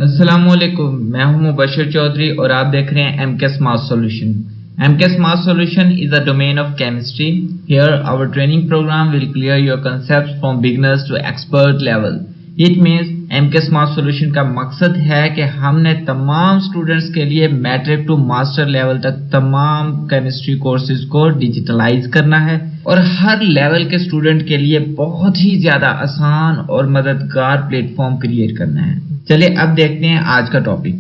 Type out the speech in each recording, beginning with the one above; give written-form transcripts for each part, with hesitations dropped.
अस्सलामुअलैकुम, मैं हूं मुबशर चौधरी और आप देख रहे हैं MCAS Mass Solution. MCAS Mass Solution is a domain of chemistry. Here, our training program will clear your concepts from beginners to expert level. It means MCAS Mass Solution का मकसद है कि हमने तमाम स्टूडेंट्स के लिए मैट्रिक टू मास्टर लेवल तक तमाम केमिस्ट्री कोर्सेज को डिजिटलाइज करना है और हर लेवल के स्टूडेंट के लिए बहुत ही ज्यादा आसान और मददगार प्लेटफॉर्म क्रिएट करना है. चलिए अब देखते हैं आज का टॉपिक.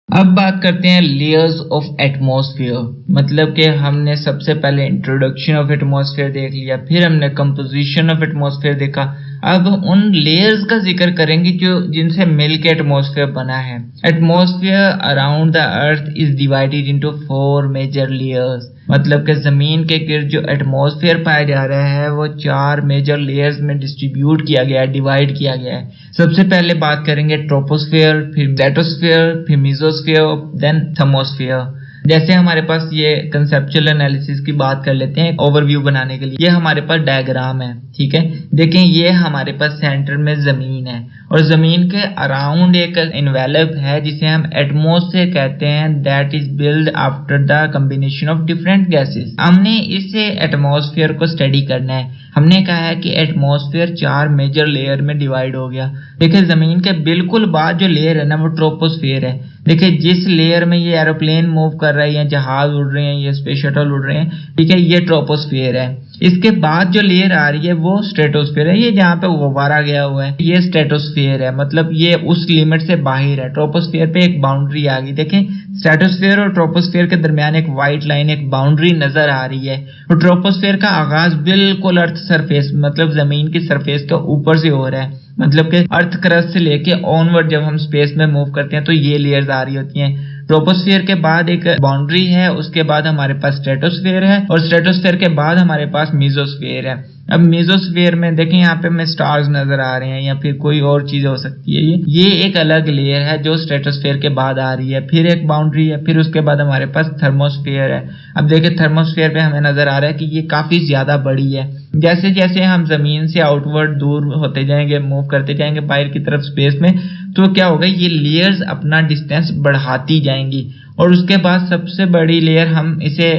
अब बात करते हैं लेयर्स ऑफ एटमॉस्फेयर. मतलब कि हमने सबसे पहले इंट्रोडक्शन ऑफ एटमॉस्फेयर देख लिया, फिर हमने कंपोजिशन ऑफ एटमॉस्फेयर देखा. अब उन लेयर्स का जिक्र करेंगे जो जिनसे मिलकर एटमॉस्फेयर बना है. Atmosphere around the earth is divided into 4 major layers. मतलब कि जमीन के गिर्द जो एटमॉस्फेयर पाया जा रहा है वो 4 मेजर लेयर्स में डिस्ट्रीब्यूट किया गया है, डिवाइड किया गया है. सबसे पहले बात करेंगे ट्रोपोस्फेयर, फिर स्ट्रेटोस्फेयर, फिर मेसोस्फेयर, देन थर्मोस्फेयर. जैसे हमारे पास ये कंसेप्चुअल एनालिसिस की बात कर लेते हैं ओवरव्यू बनाने के लिए. ये हमारे पास डायग्राम है, ठीक है. देखें ये हमारे पास सेंटर में जमीन है और जमीन के अराउंड एक इन्वेलप है जिसे हम एटमॉस्फेयर कहते हैं. That is build after the combination of different gases. हमने इसे एटमॉस्फेयर को स्टडी करना है. हमने कहा है कि एटमॉस्फेयर 4 मेजर लेयर में डिवाइड हो गया. देखिए जमीन के बिल्कुल बाद जो लेयर है ना वो ट्रोपोस्फेयर है. देखिए जिस लेयर में ये एरोप्लेन मूव कर रहा है या जहाज उड़ रहे हैं या स्पेस शटल उड़ रहे हैं, ठीक है, ये ट्रोपोस्फेयर है. इसके बाद जो लेयर आ रही है वो स्ट्रेटोस्फेयर है. ये जहाँ पे गुब्बारा गया हुआ है ये स्ट्रेटोस्फेयर है. मतलब ये उस लिमिट से बाहर है. ट्रोपोस्फेयर पे एक बाउंड्री आ गई. देखें स्ट्रेटोस्फेयर और ट्रोपोस्फेयर के दरमियान एक व्हाइट लाइन, एक बाउंड्री नजर आ रही है. तो ट्रोपोस्फेयर का आगाज बिल्कुल अर्थ सरफेस मतलब जमीन की सरफेस के ऊपर से हो रहा है. मतलब कि अर्थ क्रस्ट से लेके ऑनवर्ड जब हम स्पेस में मूव करते हैं तो ये लेयर्स आ रही होती हैं. ट्रोपोस्फेयर के बाद एक बाउंड्री है, उसके बाद हमारे पास स्ट्रेटोस्फेयर है और स्ट्रेटोस्फेयर के बाद हमारे पास मेसोस्फेयर है. अब मेसोस्फेयर में देखें यहाँ पे हमें स्टार्स नजर आ रहे हैं या फिर कोई और चीज हो सकती है. ये एक अलग लेयर है जो स्ट्रेटोस्फेयर के बाद आ रही है. फिर एक बाउंड्री है, फिर उसके बाद हमारे पास थर्मोस्फेयर है. अब देखिए थर्मोस्फेयर पे हमें नजर आ रहा है कि ये काफी ज्यादा बड़ी है. जैसे जैसे हम जमीन से आउटवर्ड दूर होते जाएंगे, मूव करते जाएंगे बाहर की तरफ स्पेस में, तो क्या होगा ये लेयर्स अपना डिस्टेंस बढ़ाती जाएंगी. और उसके बाद सबसे बड़ी लेयर हम इसे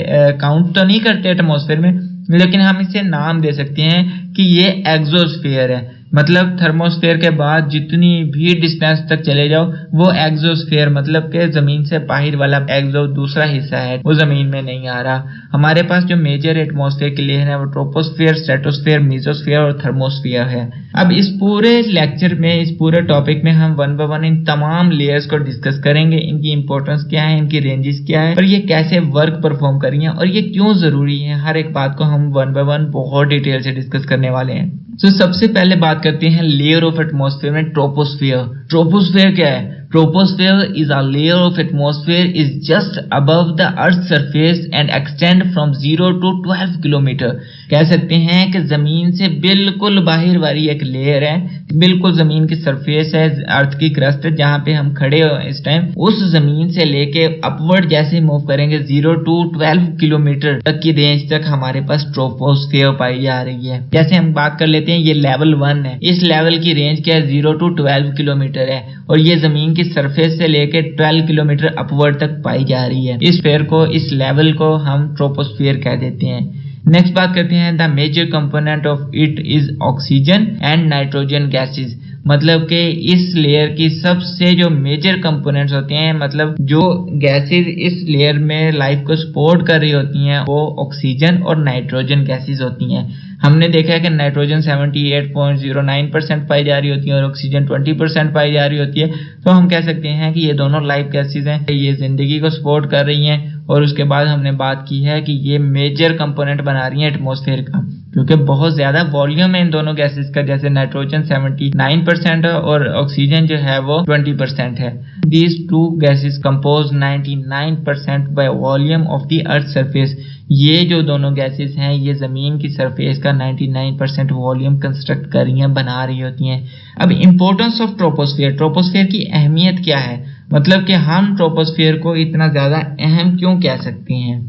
काउंट तो नहीं करते एटमॉस्फेयर में, लेकिन हम इसे नाम दे सकते हैं कि ये एक्सोस्फेयर है. मतलब थर्मोस्फेयर के बाद जितनी भी डिस्टेंस तक चले जाओ वो एक्सोस्फेयर मतलब के जमीन से बाहर वाला एक्सो दूसरा हिस्सा है वो जमीन में नहीं आ रहा. हमारे पास जो मेजर एटमॉस्फेयर की लेयर है वो ट्रोपोस्फेयर, स्ट्रेटोस्फेयर, मेसोस्फेयर और थर्मोस्फेयर है. अब इस पूरे लेक्चर में, इस पूरे टॉपिक में हम वन बाय वन इन तमाम लेयर्स को डिस्कस करेंगे. इनकी इंपॉर्टेंस क्या है, इनकी रेंजेस क्या है और ये कैसे वर्क परफॉर्म करेंगे और ये क्यों जरूरी है. हर एक बात को हम वन बाय वन बहुत डिटेल से डिस्कस करने वाले हैं. तो सबसे पहले बात करते हैं लेयर ऑफ एटमॉस्फेयर में ट्रोपोस्फेयर. ट्रोपोस्फेयर क्या है? Troposphere is a layer of atmosphere is just above the Earth's surface and extend from 0 to 12 kilometre. कह सकते हैं कि जमीन से बिल्कुल बाहर वाली एक लेयर है, बिल्कुल जमीन की सरफेस है, अर्थ की क्रस्ट है जहाँ पे हम खड़े हो इस टाइम. उस जमीन से लेके अपवर्ड जैसे मूव करेंगे 0 to 12 किलोमीटर तक की रेंज तक हमारे पास ट्रोपोस्फेयर पाई जा रही है. जैसे हम बात कर लेते हैं ये लेवल 1 है. इस लेवल की रेंज क्या है? 0 to 12 किलोमीटर है और ये जमीन की सरफेस से लेके 12 किलोमीटर अपवर्ड तक पाई जा रही है. इस स्फीयर को, इस लेवल को हम ट्रोपोस्फियर कह देते हैं. नेक्स्ट बात करते हैं the major component of it is oxygen and nitrogen gases. मतलब कि इस लेयर की सबसे जो मेजर कंपोनेंट्स होते हैं, मतलब जो गैसेस इस लेयर में लाइफ को सपोर्ट कर रही होती हैं वो ऑक्सीजन और नाइट्रोजन गैसेस होती हैं. हमने देखा है कि नाइट्रोजन 78.09% पाई जा रही होती है और ऑक्सीजन 20% पाई जा रही होती है. तो हम कह सकते हैं कि ये दोनों लाइफ गैसेस हैं, ये जिंदगी को सपोर्ट कर रही हैं. और उसके बाद हमने बात की है कि ये मेजर कंपोनेंट बना रही हैं एटमॉस्फेयर का, क्योंकि बहुत ज्यादा वॉल्यूम है इन दोनों गैसेस का. जैसे नाइट्रोजन 79% है और ऑक्सीजन जो है वो 20% है. These two gases compose 99% by volume of the earth surface. ये जो दोनों गैसेस हैं ये जमीन की सरफेस का 99% वॉल्यूम कंस्ट्रक्ट कर रही हैं, बना रही होती हैं. अब इंपॉर्टेंस ऑफ ट्रोपोस्फेयर. ट्रोपोस्फेयर की अहमियत क्या है? मतलब कि हम ट्रोपोस्फेयर को इतना ज्यादा अहम क्यों कह सकते हैं?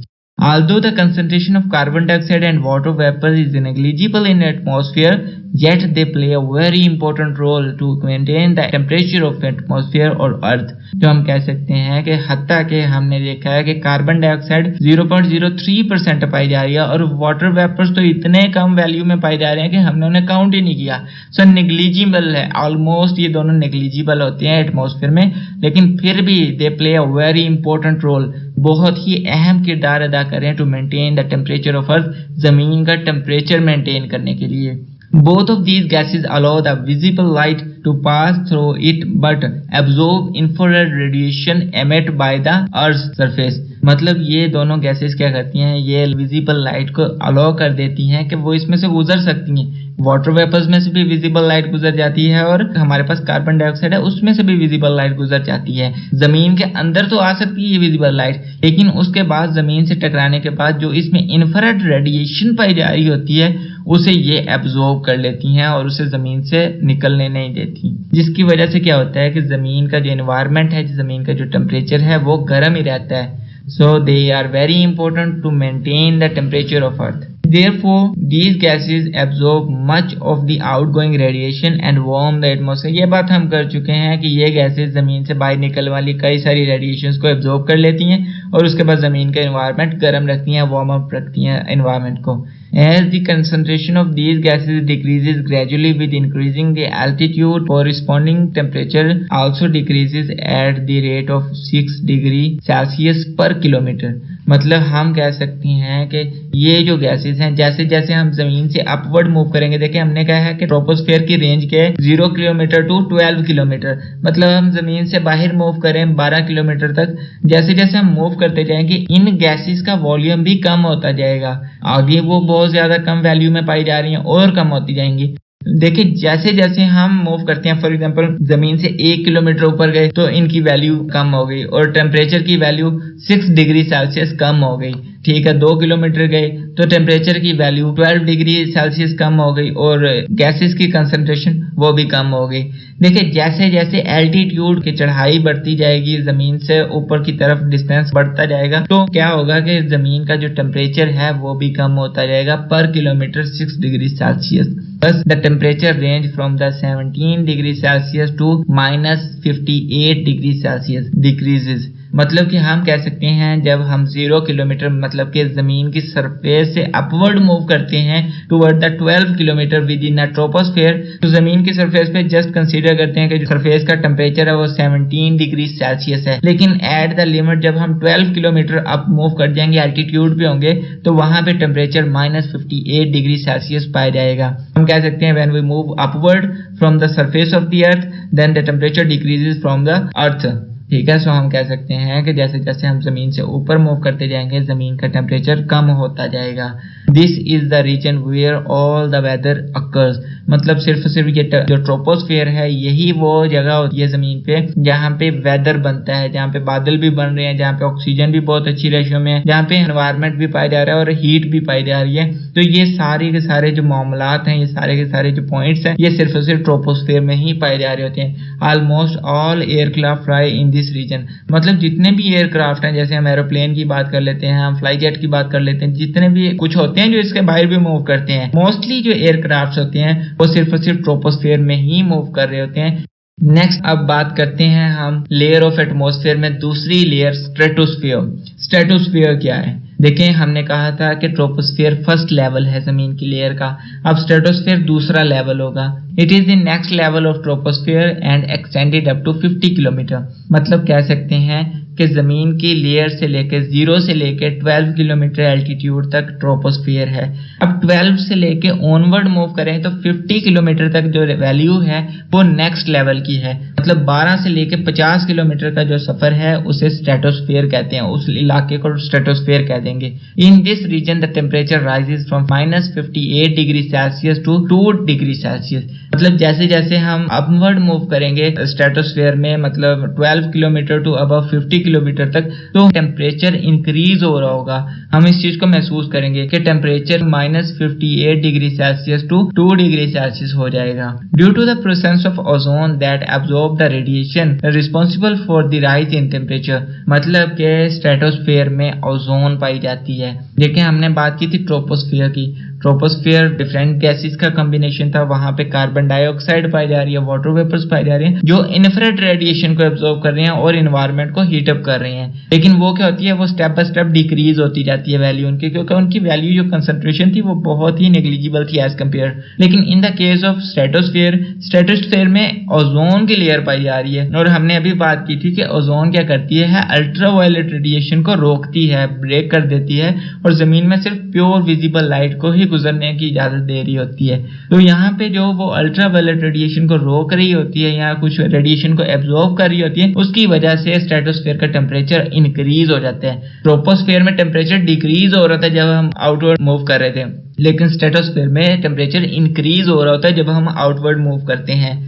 Although the concentration of carbon dioxide and water vapor is negligible in atmosphere, yet they play a very important role to maintain the temperature of atmosphere or earth. जो हम कह सकते हैं कि हत्ता के हमने देखा है कि कार्बन डाइऑक्साइड 0.03% पाई जा रही है और वाटर वेपर्स तो इतने कम वैल्यू में पाए जा रहे हैं कि हमने उन्हें काउंट ही नहीं किया. सो नेग्लिजिबल है, ऑलमोस्ट ये दोनों नेग्लिजिबल होते हैं एटमॉस्फेयर में, लेकिन फिर भी they play a very important role, बहुत ही अहम किरदार अदा करें to maintain the temperature of earth, जमीन का टेम्परेचर मेंटेन करने के लिए. Both of these gases allow the visible light to pass through it but absorb infrared radiation emitted by the Earth's surface. मतलब ये दोनों गैसेस क्या करती हैं, ये विजिबल लाइट को अलाउ कर देती हैं कि वो इसमें से गुजर सकती हैं. वाटर वेपर्स में से भी विजिबल लाइट गुजर जाती है और हमारे पास कार्बन डाइऑक्साइड है उसमें से भी विजिबल लाइट गुजर जाती है. जमीन के अंदर तो आ सकती है ये विजिबल लाइट, लेकिन उसके बाद जमीन से टकराने के बाद जो इसमें इंफ्रारेड रेडिएशन पाई जा रही होती है उसे ये एब्जॉर्ब कर लेती हैं और उसे जमीन से निकलने नहीं देती, जिसकी वजह से क्या होता है कि जमीन का जो एनवायरनमेंट है, जमीन का जो टेम्परेचर है वो गर्म ही रहता है. So they are very important to maintain the temperature of Earth. Therefore, these gases absorb much of the outgoing radiation and warm the atmosphere. ये बात हम कर चुके हैं कि ये गैसेस जमीन से बाहर निकलने वाली कई सारी रेडिएशंस को एब्जॉर्ब कर लेती हैं और उसके बाद जमीन का एनवायरनमेंट गर्म रखती हैं, वार्म अप रखती हैं एनवायरनमेंट को. As the concentration of these gases decreases gradually with increasing the altitude, corresponding temperature also decreases at the rate of 6 degree Celsius per kilometer. मतलब हम कह सकते हैं कि ये जो गैसेस हैं जैसे जैसे हम जमीन से अपवर्ड मूव करेंगे, देखिए हमने कहा है कि ट्रोपोस्फेयर की रेंज के 0 किलोमीटर टू 12 किलोमीटर, मतलब हम जमीन से बाहर मूव करें 12 किलोमीटर तक, जैसे जैसे हम मूव करते जाएंगे इन गैसेस का वॉल्यूम भी कम होता जाएगा. आगे वो बहुत ज्यादा कम वैल्यू में पाई जा रही हैं और कम होती जाएंगी. देखिए जैसे जैसे हम मूव करते हैं, फॉर एग्जांपल जमीन से 1 किलोमीटर ऊपर गए तो इनकी वैल्यू कम हो गई और टेम्परेचर की वैल्यू 6 डिग्री सेल्सियस कम हो गई. ठीक है, 2 किलोमीटर गए तो टेम्परेचर की वैल्यू 12 डिग्री सेल्सियस कम हो गई और गैसेस की कंसंट्रेशन वो भी कम हो गई. देखिए जैसे जैसे एल्टीट्यूड की चढ़ाई बढ़ती जाएगी, जमीन से ऊपर की तरफ डिस्टेंस बढ़ता जाएगा, तो क्या होगा कि जमीन का जो टेम्परेचर है वो भी कम होता जाएगा पर kilometre 6 degree Celsius. Thus, the temperature range from the 17 degree Celsius to minus 58 degree Celsius decreases. मतलब कि हम कह सकते हैं जब हम 0 किलोमीटर मतलब कि जमीन की सरफेस से अपवर्ड मूव करते हैं toward the 12 kilometre with in a troposphere, तो जमीन की सरफेस पे जस्ट कंसीडर करते हैं कि जो सरफेस का टेम्परेचर है वो 17 डिग्री सेल्सियस है, लेकिन एट द लिमिट जब हम 12 किलोमीटर अप मूव कर जाएंगे, एल्टीट्यूड पे होंगे, तो वहां पे टेम्परेचर -58 डिग्री सेल्सियस पाया जाएगा. हम कह सकते हैं when we move upward from the surface of the earth then the temperature decreases from the earth. ठीक है, सो हम कह सकते हैं कि जैसे जैसे हम जमीन से ऊपर मूव करते जाएंगे जमीन का टेम्परेचर कम होता जाएगा. This is the region where all the weather occurs. मतलब सिर्फ ये जो ट्रोपोस्फेयर है यही वो जगह होती है जमीन पे जहाँ पे वेदर बनता है, जहाँ पे बादल भी बन रहे हैं, जहाँ पे ऑक्सीजन भी बहुत अच्छी रेशियो में है, जहाँ पे एनवायरनमेंट भी पाया जा रहा है और हीट भी पाई जा रही है. तो ये सारे के सारे जो मामलात हैं, ये सारे के सारे जो पॉइंट्स हैं, ये सिर्फ और सिर्फ ट्रोपोस्फेयर में ही पाए जा रहे होते हैं. Almost all aircraft fly in this region. मतलब जितने भी एयरक्राफ्ट हैं, जैसे हम एरोप्लेन की बात कर लेते हैं, हम फ्लाई जेट की बात कर लेते हैं, जितने भी कुछ होते हैं जो इसके बाहर भी मूव करते हैं, मोस्टली जो एयरक्राफ्ट होते हैं वो सिर्फ और सिर्फ ट्रोपोस्फेयर में ही मूव कर रहे होते हैं. नेक्स्ट अब बात करते हैं हम लेयर ऑफ एटमॉस्फेयर में दूसरी लेयर स्ट्रेटोस्फेयर. स्ट्रेटोस्फेयर क्या है? देखें हमने कहा था कि ट्रोपोस्फेयर फर्स्ट लेवल है जमीन की लेयर का, अब स्ट्रेटोस्फेयर दूसरा लेवल होगा. It is the next level of troposphere and extended up to 50 kilometre. मतलब कह सकते हैं कि जमीन की लेयर से लेकर 0 से लेकर 12 किलोमीटर एल्टीट्यूड तक ट्रोपोस्फेयर है. अब 12 से लेकर ऑनवर्ड मूव करें तो 50 किलोमीटर तक जो वैल्यू है वो नेक्स्ट लेवल की है. मतलब 12 से लेकर 50 किलोमीटर का जो सफर है उसे स्ट्रेटोस्फेयर कहते हैं, उस इलाके को स्ट्रेटोस्फेयर कह देंगे. In this region the temperature rises from -58 degree Celsius to 2 degree Celsius. मतलब जैसे जैसे हम अपवर्ड मूव करेंगे स्ट्रेटोस्फेयर में, मतलब 12 किलोमीटर टू अबव 50 किलोमीटर तक, तो टेम्परेचर इंक्रीज हो रहा होगा। हम इस चीज को महसूस करेंगे कि temperature -58 degree Celsius to 2 degree Celsius हो जाएगा। Due to the presence of ozone that absorb the radiation responsible for the rise in temperature, मतलब के स्ट्रेटोस्फेयर में ओजोन पाई जाती है। देखिए हमने बात की थी ट्रोपोस्फियर की। ट्रोपोस्फियर डिफरेंट गैसेस का कॉम्बिनेशन था, वहां पे कार्बन डाइऑक्साइड पाई जा रही है, वाटर वेपर्स पाई जा रही है जो इन्फ्रारेड रेडिएशन को एब्जॉर्ब कर रही हैं और इन्वायरमेंट को हीट अप कर रही हैं। लेकिन वो क्या होती है, वो स्टेप बाय स्टेप डिक्रीज होती जाती है वैल्यू उनकी, क्योंकि उनकी वैल्यू जो कंसंट्रेशन थी वो बहुत ही नेग्लिजिबल थी एज कम्पेयर। लेकिन in the case of stratosphere में ओजोन की लेयर पाई जा रही है। और हमने अभी बात की थी कि ओजोन क्या करती है, अल्ट्रावायलेट रेडिएशन को रोकती है, ब्रेक कर देती है और जमीन में सिर्फ प्योर विजिबल लाइट को ही गुजरने की इजाजत दे रही होती है। तो यहाँ पे जो वो अल्ट्रावायलेट रेडिएशन को रोक रही होती है या कुछ रेडिएशन को एब्जॉर्ब कर रही होती है, उसकी वजह से स्ट्रेटोस्फेयर का टेम्परेचर इंक्रीज हो जाता है। ट्रोपोस्फेयर में टेम्परेचर डिक्रीज हो रहा था जब हम आउटवर्ड मूव कर रहे थे, लेकिन स्ट्रेटोस्फेयर में टेम्परेचर इंक्रीज हो रहा होता है जब हम आउटवर्ड मूव करते हैं।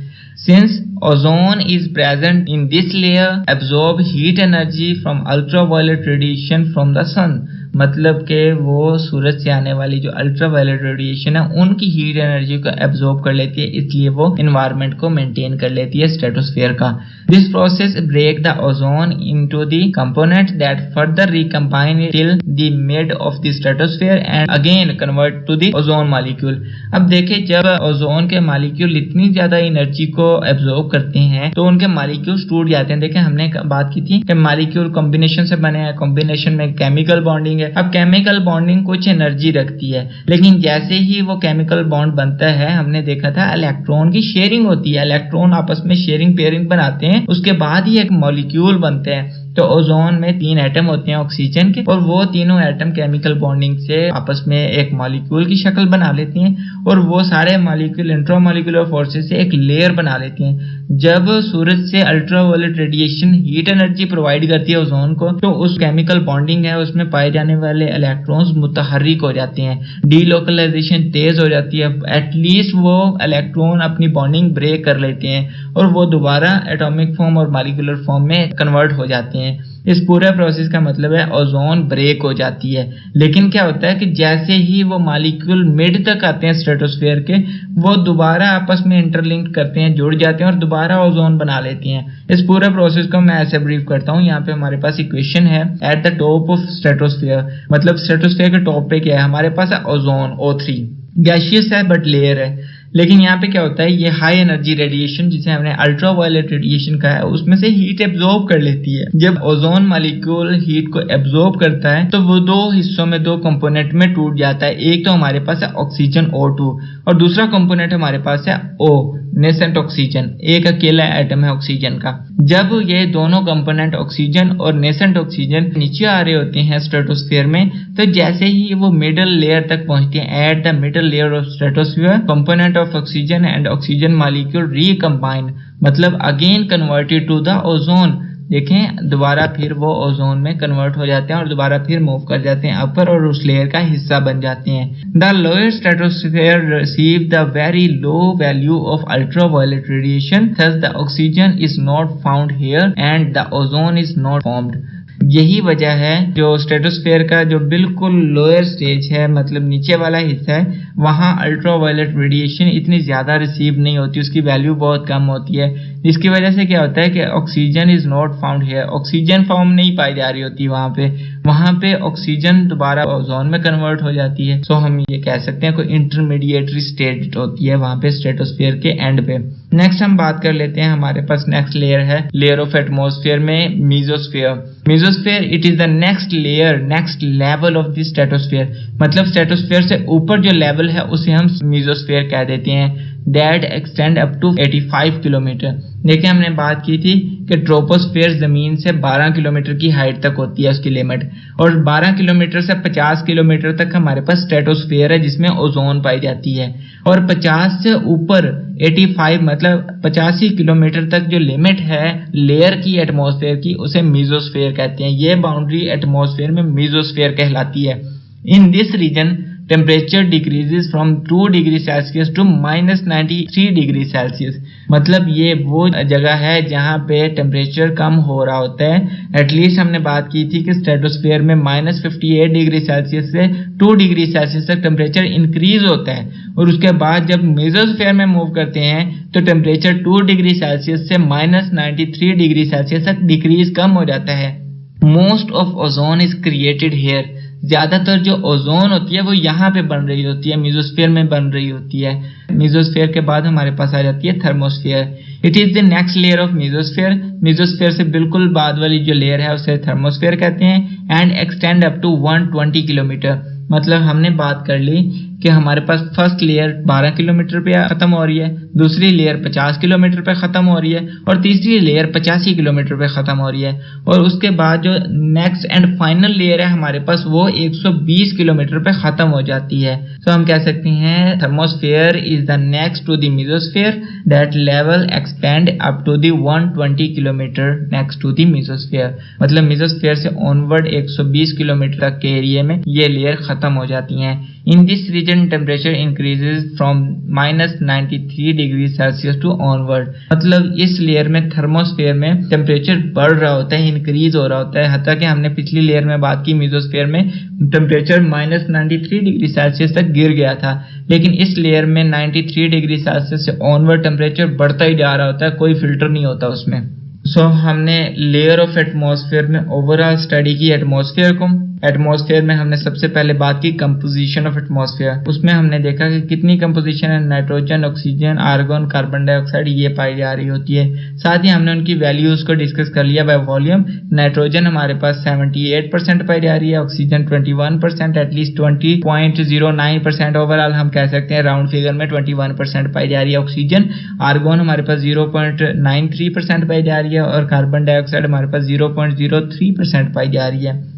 Since ozone is present in this layer, absorb heat energy from ultraviolet radiation from the sun, मतलब के वो सूरज से आने वाली जो अल्ट्रावायलेट रेडिएशन है उनकी हीट एनर्जी को एब्जॉर्ब कर लेती है, इसलिए वो एनवायरनमेंट को मेंटेन कर लेती है स्ट्रेटोस्फेयर का। This process break the ozone into the components that further recombine till the mid of the stratosphere and again convert to the ozone molecule. अब देखिए जब ओजोन के मॉलिक्यूल इतनी ज्यादा एनर्जी को एब्जॉर्ब करते हैं तो उनके मॉलिक्यूल्स टूट जाते हैं। देखिए हमने बात की थी कि मॉलिक्यूल कॉम्बिनेशन से बने हैं, कॉम्बिनेशन में केमिकल बॉन्डिंग। अब केमिकल बॉन्डिंग कुछ एनर्जी रखती है, लेकिन जैसे ही वो केमिकल बॉन्ड बनता है, हमने देखा था इलेक्ट्रॉन की शेयरिंग होती है, इलेक्ट्रॉन आपस में शेयरिंग पेयरिंग बनाते हैं, उसके बाद ही एक मॉलिक्यूल बनते हैं। तो ओजोन में 3 एटम होते हैं ऑक्सीजन के, और वो तीनों एटम केमिकल बॉन्डिंग से आपस में एक मॉलिक्यूल की शक्ल बना लेती हैं, और वो सारे मॉलिक्यूल इंट्रामॉलिक्यूलर फोर्सेस से एक लेयर बना लेती हैं। जब सूरज से ultraviolet radiation heat energy provide करती है ओजोन को, तो उस केमिकल बॉन्डिंग है उसमें पाए जाने वाले इलेक्ट्रॉन्स मुतहर्रिक हो जाते हैं, डीलोकलाइजेशन तेज हो जाती है, एटलीस्ट वो इलेक्ट्रॉन अपनी बॉन्डिंग ब्रेक कर लेते हैं और वो दोबारा एटॉमिक फॉर्म और मॉलिक्यूलर फॉर्म में कन्वर्ट हो जाते हैं। इस पूरे प्रोसेस का मतलब है ओजोन ब्रेक हो जाती है। लेकिन क्या होता है कि जैसे ही वो मॉलिक्यूल मिड तक आते हैं स्ट्रेटोस्फेयर के, वो दोबारा आपस में इंटरलिंक करते हैं, जुड़ जाते हैं और दोबारा ओजोन बना लेती हैं। इस पूरे प्रोसेस को मैं ऐसे ब्रीफ करता हूँ। यहाँ पे हमारे पास इक्वेशन है, at the top of stratosphere, मतलब स्ट्रेटोस्फेयर के टॉप पे क्या है, हमारे पास है ओजोन O3, गैसियस है बट लेयर है। लेकिन यहाँ पे क्या होता है, ये हाई एनर्जी रेडिएशन जिसे हमने अल्ट्रावायलेट रेडिएशन कहा है, उसमें से हीट एब्जॉर्ब कर लेती है। जब ओजोन मॉलिक्यूल हीट को एब्जॉर्ब करता है तो वो 2 हिस्सों में, 2 कंपोनेंट में टूट जाता है। एक तो हमारे पास है ऑक्सीजन O2 और दूसरा कंपोनेंट हमारे पास है O, नेसेंट ऑक्सीजन, एक अकेला एटम है ऑक्सीजन का। जब ये दोनों कंपोनेंट ऑक्सीजन और नेसेंट ऑक्सीजन नीचे आ रहे होते हैं स्ट्रेटोस्फेयर में, तो जैसे ही वो मिडल लेयर तक पहुंचते हैं, at the middle layer of stratosphere, component of oxygen and oxygen molecule recombine, मतलब again converted to the ozone. देखें दोबारा फिर वो ओजोन में कन्वर्ट हो जाते हैं और दोबारा फिर मूव कर जाते हैं अपर और उस लेयर का हिस्सा बन जाते हैं। The lower stratosphere receive the very low value of ultraviolet radiation, thus the oxygen is not found here and the ozone is not formed. यही वजह है जो स्ट्रेटोस्फेयर का जो बिल्कुल लोअर स्टेज है, मतलब नीचे वाला हिस्सा है, वहां अल्ट्रावायलेट रेडिएशन इतनी ज्यादा रिसीव नहीं होती, उसकी वैल्यू बहुत कम होती है। इसकी वजह से क्या होता है कि oxygen is not found here, oxygen form नहीं पाई जा रही होती वहां पे ऑक्सीजन दोबारा ओजोन में कन्वर्ट हो जाती है। सो हम ये कह सकते हैं कोई इंटरमीडिएटरी स्टेट होती है वहां पे स्ट्रेटोस्फेयर के एंड पे। नेक्स्ट हम बात कर लेते हैं, हमारे पास नेक्स्ट लेयर है लेयर ऑफ एटमॉस्फेयर में mesosphere. Mesosphere it is the next layer, next level of the stratosphere, मतलब स्ट्रेटोस्फेयर से ऊपर जो लेवल है उसे हम मेसोस्फेयर कह देते हैं। That extend up to 85 kilometre. देखिए हमने बात की थी कि ट्रोपोस्फेयर जमीन से 12 किलोमीटर की हाइट तक होती है उसकी लिमिट, और 12 किलोमीटर से 50 किलोमीटर तक हमारे पास स्ट्रेटोस्फेयर है जिसमें ओजोन पाई जाती है, और 50 से ऊपर 85 मतलब 85 किलोमीटर तक जो लिमिट है लेयर की एटमॉस्फेयर की, उसे मेसोस्फेयर कहते हैं। ये बाउंड्री एटमॉस्फेयर में मेसोस्फेयर कहलाती है। In this region temperature decreases from 2 degree Celsius to -93 degree Celsius. मतलब ये वो जगह है जहाँ पे टेम्परेचर कम हो रहा होता है। एटलीस्ट हमने बात की थी कि स्ट्रेटोस्फेयर में -58 डिग्री सेल्सियस से 2 डिग्री सेल्सियस तक टेम्परेचर इंक्रीज होता है, और उसके बाद जब मेसोस्फेयर में मूव करते हैं तो टेम्परेचर 2 डिग्री सेल्सियस से -93 डिग्री सेल्सियस तक डिक्रीज कम हो जाता है। Most of ozone is created here. ज्यादातर जो ओजोन होती है वो यहाँ पे बन रही होती है, मेसोस्फेयर में बन रही होती है। मेसोस्फेयर के बाद हमारे पास आ जाती है thermosphere. It is the next layer of mesosphere. Mesosphere से बिल्कुल बाद वाली जो लेयर है उसे थर्मोस्फेयर कहते हैं and extend up to 120 kilometre. मतलब हमने बात कर ली कि हमारे पास फर्स्ट लेयर 12 किलोमीटर पे खत्म हो रही है, दूसरी लेयर 50 किलोमीटर पे खत्म हो रही है, और तीसरी लेयर 85 किलोमीटर पे खत्म हो रही है, और उसके बाद जो नेक्स्ट एंड फाइनल लेयर है हमारे पास वो 120 किलोमीटर पे खत्म हो जाती है। तो हम कह सकते हैं thermosphere is the next to the mesosphere, that level expand up to the 120 kilometre next to the mesosphere. मतलब मेसोस्फेयर से ऑनवर्ड 120 किलोमीटर तक के एरिया में ये लेयर खत्म हो जाती हैं। In this region, temperature increases from -93 degree Celsius to onward. मतलब इस लेयर में थर्मोस्फेयर में टेम्परेचर बढ़ रहा होता है, इंक्रीज हो रहा होता है। हत्ता कि हमने पिछली लेयर में बात की मेसोस्फेयर में टेम्परेचर -93 डिग्री सेल्सियस तक गिर गया था, लेकिन इस लेयर में 93 डिग्री सेल्सियस से ऑनवर्ड टेम्परेचर बढ़ता ही जा रहा होता है, कोई फिल्टर नहीं होता उसमें। हमने लेयर ऑफ एटमॉस्फेयर में ओवरऑल स्टडी की एटमॉस्फेयर को। एटमॉस्फेयर में हमने सबसे पहले बात की कंपोजिशन ऑफ एटमॉस्फेयर। उसमें हमने देखा कि कितनी कंपोजिशन है, nitrogen, oxygen, argon, carbon dioxide ये पाई जा रही होती है। साथ ही हमने उनकी वैल्यूज को डिस्कस कर लिया बाय वॉल्यूम। नाइट्रोजन हमारे पास 78% पाई जा रही है, ऑक्सीजन 21%, एटलीस्ट 20.09% ओवरऑल हम कह सकते हैं राउंड फिगर में 21% पाई जा रही है ऑक्सीजन। आर्गन हमारे पास 0.93% पाई जा रही है, और कार्बन डाइऑक्साइड हमारे पास 0.03% पाई जा रही है।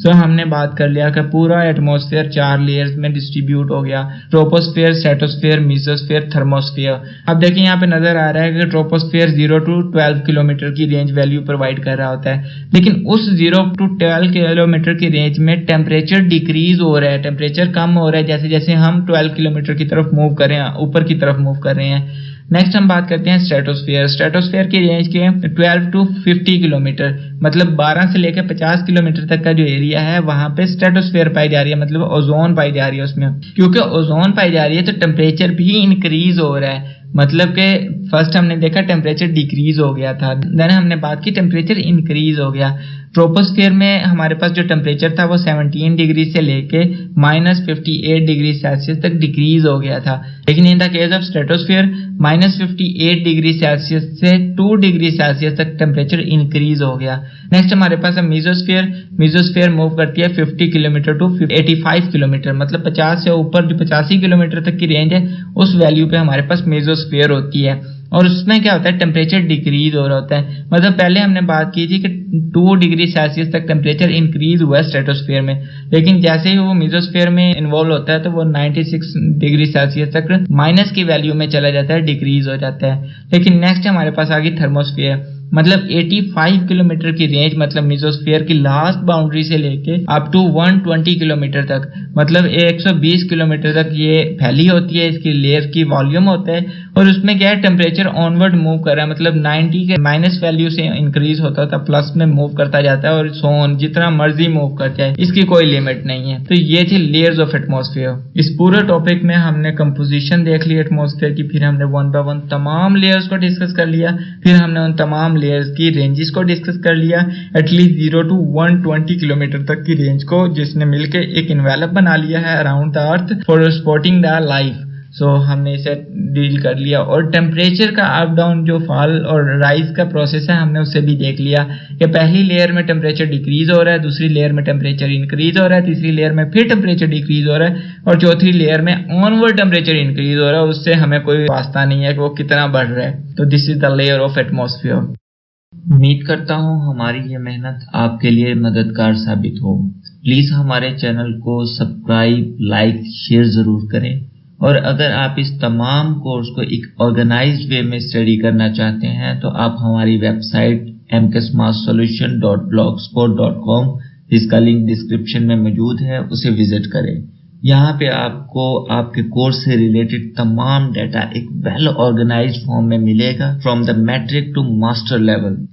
हमने बात कर लिया कि पूरा एटमॉस्फेयर 4 लेयर्स में डिस्ट्रीब्यूट हो गया, ट्रोपोस्फेयर, स्ट्रेटोस्फेयर, मेसोस्फेयर, थर्मोस्फेयर। अब देखिए यहाँ पे नजर आ रहा है कि ट्रोपोस्फेयर 0 to 12 किलोमीटर की रेंज वैल्यू प्रोवाइड कर रहा होता है, लेकिन उस 0 to 12 किलोमीटर की रेंज में टेम्परेचर डिक्रीज हो रहा है, टेम्परेचर कम हो रहा है जैसे जैसे हम 12 किलोमीटर की तरफ मूव कर रहे हैं, ऊपर की तरफ मूव कर रहे हैं। नेक्स्ट हम बात करते हैं स्ट्रेटोस्फेयर। स्ट्रेटोस्फेयर की रेंज के 12 to 50 किलोमीटर, मतलब 12 से लेकर 50 किलोमीटर तक का जो एरिया है वहां पे स्ट्रेटोस्फेयर पाई जा रही है, मतलब ओजोन पाई जा रही है उसमें। क्योंकि ओजोन पाई जा रही है तो टेम्परेचर भी इंक्रीज हो रहा है। मतलब कि फर्स्ट हमने देखा टेम्परेचर डिक्रीज हो गया था, देन हमने बात की टेम्परेचर इंक्रीज हो गया। ट्रोपोस्फेयर में हमारे पास जो टेम्परेचर था वो 17 डिग्री से लेके -58 डिग्री सेल्सियस तक डिक्रीज हो गया था, लेकिन in the case of stratosphere -58 degree Celsius से 2 डिग्री सेल्सियस तक टेम्परेचर इंक्रीज हो गया। नेक्स्ट हमारे पास है मेसोस्फेयर। मेसोस्फेयर मूव करती है 50 किलोमीटर टू 85 किलोमीटर, मतलब 50 से ऊपर जो 85 किलोमीटर तक की रेंज है उस वैल्यू पे हमारे पास मेसोस्फेयर होती है, और उसमें क्या होता है टेम्परेचर डिक्रीज हो रहा होता है। मतलब पहले हमने बात की थी कि 2 डिग्री सेल्सियस तक टेम्परेचर इंक्रीज हुआ है स्ट्रेटोस्फेयर में, लेकिन जैसे ही वो मेसोस्फेयर में इन्वॉल्व होता है तो वो 96 डिग्री सेल्सियस तक माइनस की वैल्यू में चला जाता है, डिक्रीज हो जाता है। लेकिन नेक्स्ट हमारे पास आ गई थर्मोस्फेयर। मतलब 85 किलोमीटर की रेंज, मतलब मेसोस्फेयर की लास्ट बाउंड्री से लेके अप टू 120 किलोमीटर तक, मतलब 120 किलोमीटर तक ये फैली होती है। इसकी लेयर की वॉल्यूम होता है, और उसमें क्या है टेम्परेचर ऑनवर्ड मूव कर रहा है, मतलब 90 के माइनस वैल्यू से इंक्रीज होता था, प्लस में मूव करता जाता है, और सो ऑन जितना मर्जी मूव कर जाए, इसकी कोई लिमिट नहीं है। तो ये थी लेयर्स ऑफ एटमॉस्फेयर। इस पूरे टॉपिक में हमने कंपोजिशन देख ली एटमॉस्फेयर की, फिर हमने 1 by 1 तमाम लेयर्स को डिस्कस कर लिया, फिर हमने उन तमाम लेयर्स की रेंजेस को डिस्कस कर लिया, एटलीस्ट 0 to 120 किलोमीटर तक की रेंज को, जिसने मिलकर एक इन्वेलप बना लिया है around the earth for supporting the life. हमने इसे डील कर लिया, और टेम्परेचर का अप डाउन जो फॉल और राइज का प्रोसेस है हमने उससे भी देख लिया कि पहली लेयर में टेम्परेचर डिक्रीज हो रहा है, दूसरी लेयर में टेम्परेचर इंक्रीज हो रहा है, तीसरी लेयर में फिर टेम्परेचर डिक्रीज हो रहा है, और चौथी लेयर में ऑनवर्ड टेम्परेचर इंक्रीज हो रहा है। उससे हमें कोई वास्ता नहीं है कि वो कितना बढ़ रहा है। तो this is the layer of atmosphere. उम्मीद करता हूँ हमारी ये मेहनत आपके लिए मददगार साबित हो। प्लीज हमारे चैनल को सब्सक्राइब, लाइक, शेयर जरूर करें, और अगर आप इस तमाम कोर्स को एक ऑर्गेनाइज्ड वे में स्टडी करना चाहते हैं तो आप हमारी वेबसाइट mksmathsolution.blogspot.com, जिसका लिंक डिस्क्रिप्शन में मौजूद है, उसे विजिट करें। यहाँ पे आपको आपके कोर्स से रिलेटेड तमाम डाटा एक वेल ऑर्गेनाइज्ड फॉर्म में मिलेगा from the matric to master level.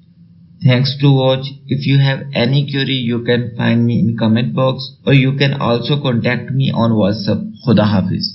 Thanks to watch. If you have any query, you can find me in comment box or you can also contact me on WhatsApp. Khuda Hafiz.